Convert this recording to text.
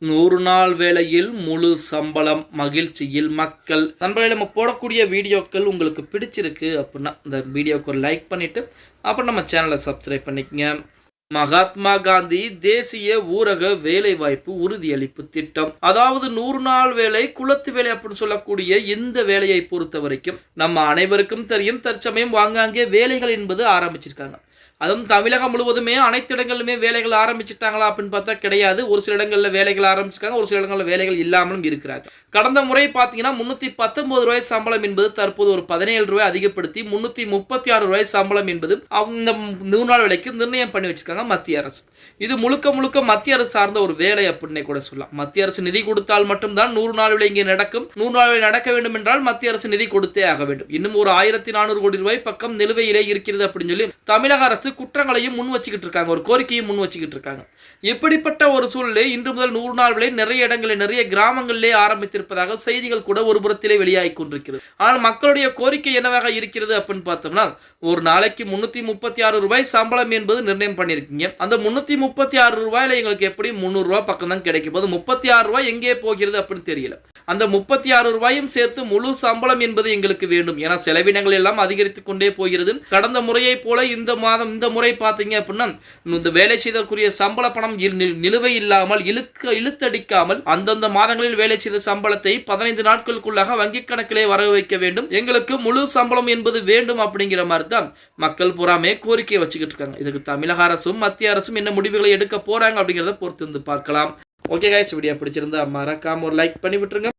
100 நாள் வேலையில் முழு சம்பளம் மகிழ்ச்சியில் மக்கள். நண்பர்களே, நம்ம போடக்கூடிய வீடியோக்கள் உங்களுக்கு பிடிச்சிருக்கு அப்படின்னா இந்த வீடியோக்கு ஒரு லைக் பண்ணிட்டு அப்புறம் நம்ம சேனலை சப்ஸ்கிரைப் பண்ணிக்கங்க. மகாத்மா காந்தி தேசிய ஊரக வேலை வாய்ப்பு உறுதியளிப்பு திட்டம், அதாவது 100 நாள் வேலை குளத்து வேலை அப்படின்னு சொல்லக்கூடிய இந்த வேலையை பொறுத்த வரைக்கும் நம்ம அனைவருக்கும் தெரியும், தற்சமயம் வாங்காங்கே வேலைகள் என்பது ஆரம்பிச்சிருக்காங்க. அதுவும் தமிழகம் முழுவதுமே அனைத்து இடங்களிலுமே வேலைகள் ஆரம்பிச்சுட்டாங்களா அப்படின்னு பார்த்தா கிடையாது. ஒரு சில இடங்கள்ல வேலைகள் ஆரம்பிச்சிருக்காங்க, ஒரு சில இடங்கள்ல வேலைகள் இல்லாமலும் இருக்கிறாங்க. கடந்த முறை பார்த்தீங்கன்னா 319 ரூபாய் சம்பளம் என்பது தற்போது ஒரு 17 ரூபாய் அதிகப்படுத்தி 336 ரூபாய் சம்பளம் என்பது இந்த 100 நாள் வேலைக்கு நிர்ணயம் பண்ணி வச்சிருக்காங்க மத்திய அரசு. இது முழுக்க முழுக்க மத்திய அரசு சார்ந்த ஒரு வேலை அப்படின்னே கூட சொல்லலாம். மத்திய அரசு நிதி கொடுத்தால் மட்டும்தான் 100 நாள் வேலை இங்கே நடக்கும். 100 நாள் வேலை நடக்க வேண்டும் என்றால் மத்திய அரசு நிதி கொடுத்தே ஆக வேண்டும். இன்னும் ஒரு 1400 கோடி ரூபாய் பக்கம் நிலுவையிலே இருக்கிறது அப்படின்னு சொல்லி தமிழக அரசு குற்றங்களையும் முன் வச்சுக்கிட்டு இருக்காங்க, ஒரு கோரிக்கையும் முன் வச்சுக்கிட்டு இருக்காங்க. இப்படிப்பட்ட ஒரு சூழ்நிலை இன்று முதல் 100 நாள் வேலை நிறைய இடங்களில் நிறைய கிராமங்களிலே ஆரம்பித்திருப்பதாக செய்திகள் கூட ஒரு புறத்திலே வெளியாகி கொண்டிருக்கிறது. ஆனால் மக்களுடைய கோரிக்கை என்னவாக இருக்கிறது அப்படின்னு பார்த்தோம்னா, ஒரு நாளைக்கு 336 ரூபாய் சம்பளம் என்பது நிர்ணயம் பண்ணியிருக்கீங்க. அந்த 336 ரூபாயில எங்களுக்கு எப்படி 300 ரூபாய் பக்கம் தான் கிடைக்கும் போது 36 ரூபாய் எங்கே போகிறது அப்படின்னு தெரியல. அந்த 36 ரூபாயும் சேர்த்து முழு சம்பளம் என்பது எங்களுக்கு வேண்டும். ஏன்னா செலவினங்கள் எல்லாம் அதிகரித்துக் கொண்டே போகிறது. கடந்த முறையை போல இந்த முறை பார்த்தீங்க அப்படின்னா இந்த வேலை செய்தற்குரிய சம்பள பணம் நிலுவை இல்லாமல் இழுத்தடிக்காமல் அந்தந்த மாதங்களில் வேலை செய்த சம்பளத்தை 15 நாட்களுக்குள்ளாக வங்கிக் கணக்கிலே வரவு வைக்க வேண்டும், எங்களுக்கு முழு சம்பளம் என்பது வேண்டும் அப்படிங்கிற மாதிரி தான் மக்கள் பூராமே கோரிக்கை வச்சுக்கிட்டு இருக்காங்க. இதுக்கு தமிழக அரசும் மத்திய அரசும் என்ன முடிவுகளை எடுக்க போறாங்க அப்படிங்கிறத பொறுத்து பார்க்கலாம். ஓகே கைஸ், வீடியோ பிடிச்சிருந்தா மறக்காம ஒரு லைக் பண்ணி விட்டுருங்க.